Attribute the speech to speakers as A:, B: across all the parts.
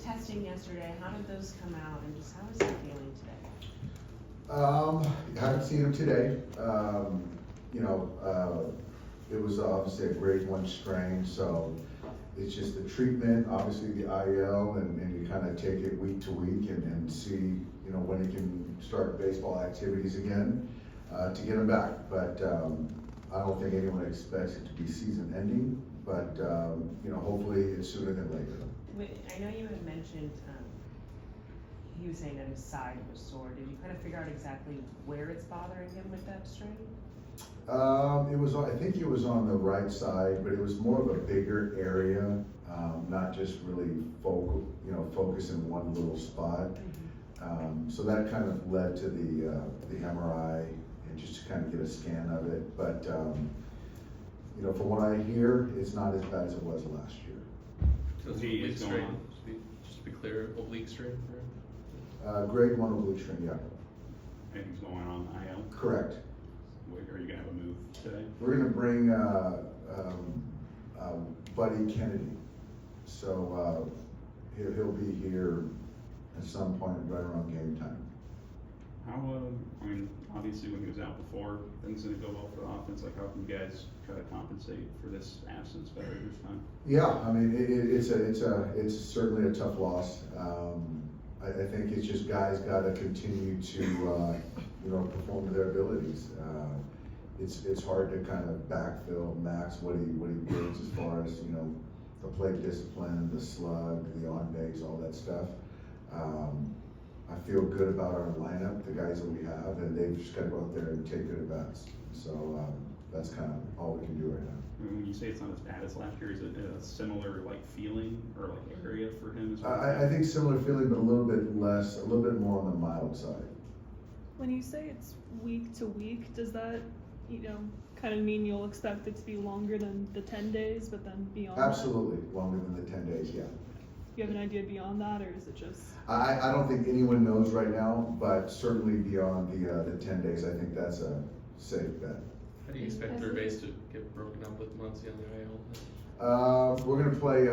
A: testing yesterday. How did those come out, and just how is he feeling today?
B: Haven't seen him today. It was obviously a grade 1 strain, so it's just the treatment, obviously the IL, and you kind of take it week to week and see, when he can start baseball activities again to get him back. But I don't think anyone expects it to be season ending, but hopefully it's sooner than later.
A: I know you had mentioned, he was saying that his side was sore. Did you kind of figure out exactly where it's bothering him with that strain?
B: I think it was on the right side, but it was more of a bigger area, not just really focus in one little spot. So that kind of led to the MRI and just to kind of get a scan of it. But from what I hear, it's not as bad as it was last year.
C: So it's
D: He
C: oblique
D: is going
C: strain,
D: on.
C: just to be clear, oblique strain,
B: Grade 1 oblique strain, yeah.
D: Anything's going on IL?
B: Correct.
D: Are you gonna have a move today?
B: We're gonna bring Buddy Kennedy. So he'll be here at some point right around game time.
D: How, obviously when he was out before, things didn't go well for the offense. Like, how can you guys try to compensate for this absence better this time?
B: Yeah, it's certainly a tough loss. I think it's just guys got to continue to perform to their abilities. It's hard to kind of backfill Max what he brings as far as the plate discipline, the slug, the on base, all that stuff. I feel good about our lineup, the guys that we have, and they've just got to go out there and take good at-bats. So that's kind of all we can do right now.
D: When you say it's not as bad as last year, is it a similar feeling or area for him as well?
B: I think similar feeling, but a little bit less, a little bit more on the mild side.
E: When you say it's week to week, does that, kind of mean you'll expect it to be longer than the 10 days, but then beyond
B: Absolutely, longer than the 10 days, yeah.
E: You have an idea beyond that, or is it just?
B: I don't think anyone knows right now, but certainly beyond the 10 days, I think that's a safe bet.
C: How do you expect third base to get broken up with Muncy on the IL?
B: We're gonna play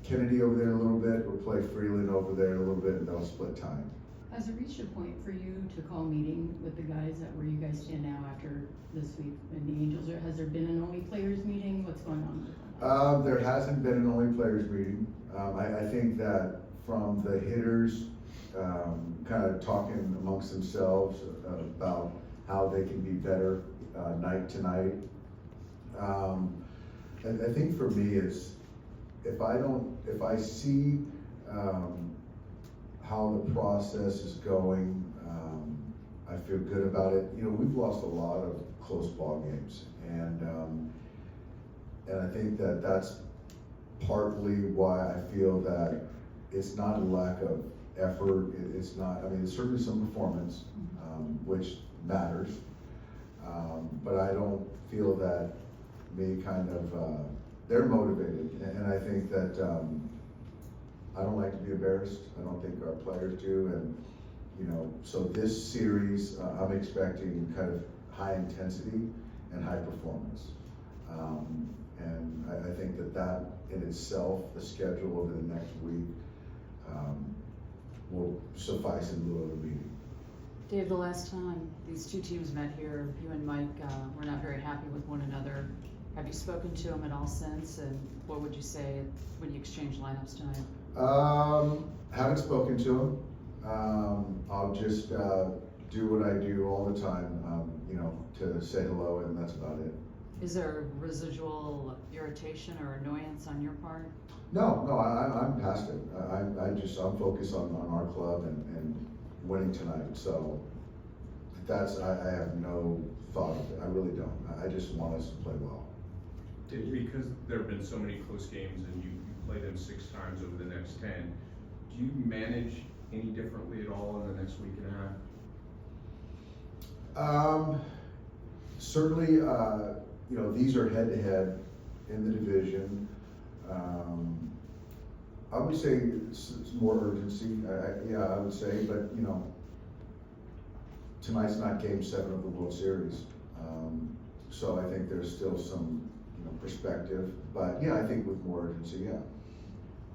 B: Kennedy over there a little bit, we'll play Freeland over there a little bit, and they'll split time.
F: Has it reached a point for you to call a meeting with the guys at where you guys stand now after this week and the Angels? Or has there been an only players meeting? What's going on with that?
B: There hasn't been an only players meeting. I think that from the hitters kind of talking amongst themselves about how they can be better night to night. I think for me is if I see how the process is going, I feel good about it. We've lost a lot of close ball games, and I think that that's partly why I feel that it's not a lack of effort. It's not. It's certainly some performance, which matters, but I don't feel that they're motivated, and I think that I don't like to be embarrassed. I don't think our players do, and so this series I'm expecting kind of high intensity and high performance, and I think that in itself, the schedule over the next week will suffice in lieu of a meeting.
G: Dave, the last time these two teams met here, you and Mike were not very happy with one another. Have you spoken to him at all since, and what would you say when you exchange lineups tonight?
B: Haven't spoken to him. I'll just do what I do all the time, to say hello, and that's about it.
G: Is there residual irritation or annoyance on your part?
B: No, I'm past it. I'm focused on our club and winning tonight. So I have no thought of it. I really don't. I just want us to play well.
H: Because there have been so many close games and you play them 6 times over the next 10, do you manage any differently at all in the next week and a half?
B: Certainly, these are head-to-head in the division. I would say it's more urgency. I would say, but tonight's not Game 7 of the World Series, so I think there's still some perspective. But yeah, I think with more urgency, yeah.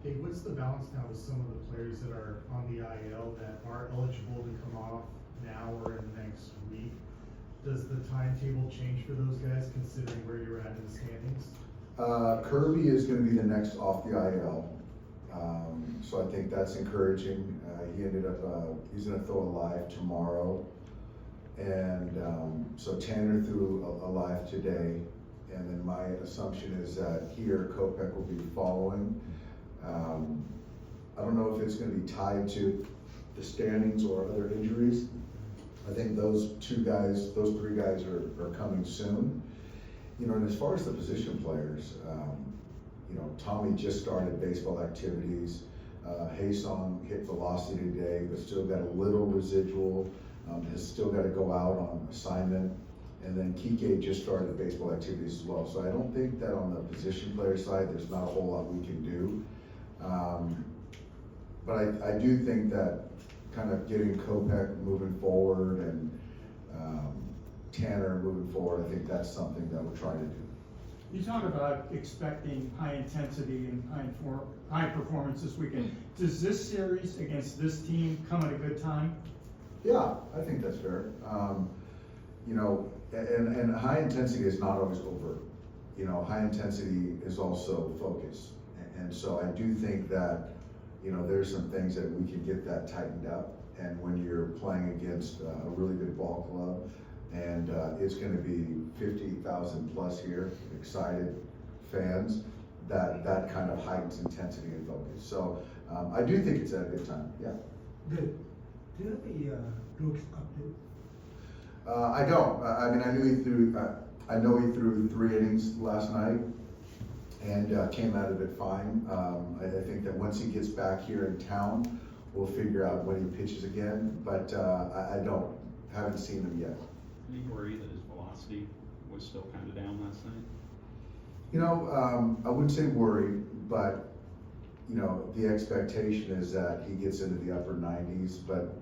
I: Hey, what's the balance now with some of the players that are on the IL that are eligible to come off now or in the next week? Does the timetable change for those guys considering where you're at in the standings?
B: Kirby is gonna be the next off the IL. So I think that's encouraging. He ended up, he's gonna throw a live tomorrow. And, so Tanner threw a live today. And then my assumption is that here Kopech will be following. I don't know if it's gonna be tied to the standings or other injuries. I think those three guys are coming soon. You know, and as far as the position players, you know, Tommy just started baseball activities. Haesong hit velocity today, but still got a little residual, has still got to go out on assignment. And then Kike just started baseball activities as well. So I don't think that on the position player side, there's not a whole lot we can do. But I do think that kind of getting Kopech moving forward and Tanner moving forward, I think that's something that we're trying to do.
J: You talk about expecting high intensity and high performance this weekend. Does this series against this team come at a good time?
B: Yeah, I think that's fair. You know, and high intensity is not always overt. You know, high intensity is also focus. And so I do think that, you know, there's some things that we can get that tightened up. And when you're playing against a really good ball club, and it's going to be 50,000 plus here, excited fans, that kind of heightens intensity and focus. So I do think it's at a good time, yeah.
K: Good. Do you have a Brooks update?
B: I don't. I mean, I know he threw 3 innings last night and came out of it fine. I think that once he gets back here in town, we'll figure out when he pitches again, but I haven't seen him yet.
D: Are you worried that his velocity was still kind of down last night?
B: You know, I wouldn't say worried, but, you know, the expectation is that he gets into the upper 90s, but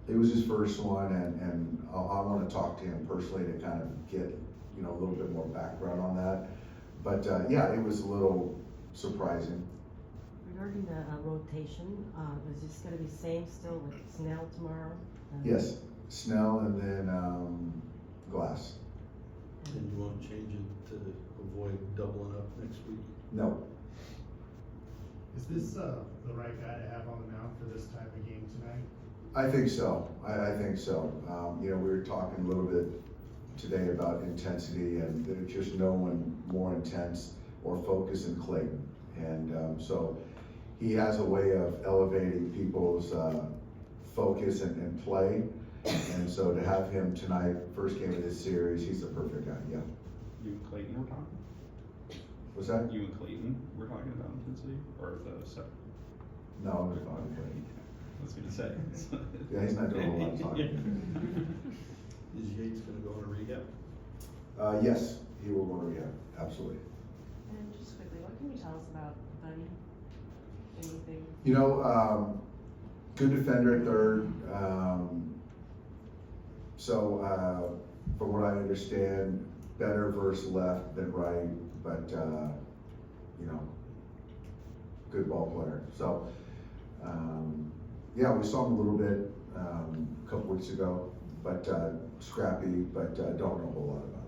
B: it was his first one, and I want to talk to him personally to kind of get, you know, a little bit more background on that. But yeah, it was a little surprising.
L: Regarding the rotation, is this going to be same still with Snell tomorrow?
B: Yes, Snell and then Glass.
M: And you won't change it to avoid doubling up next week?
B: No.
I: Is this the right guy to have on the mound for this type of game tonight?
B: I think so. I think so. You know, we were talking a little bit today about intensity, and there's just no one more intense or focused than Clayton. And so he has a way of elevating people's focus and play. And so to have him tonight, first game of this series, he's the perfect guy, yeah.
D: You and Clayton were talking?
B: Was that?
D: You and Clayton were talking about intensity, or the set?
B: No, I was talking to Clayton.
D: I was gonna say.
B: Yeah, he's not doing a lot of talking.
M: Is Yates gonna go on a rehab?
B: Yes, he will go to rehab, absolutely.
A: And just quickly, what can you tell us about Buddy? Anything?
B: You know, good defender at third. So from what I understand, better versus left than right, but you know, good ball player. So yeah, we saw him a little bit a couple weeks ago, but scrappy, but don't know a whole lot about him.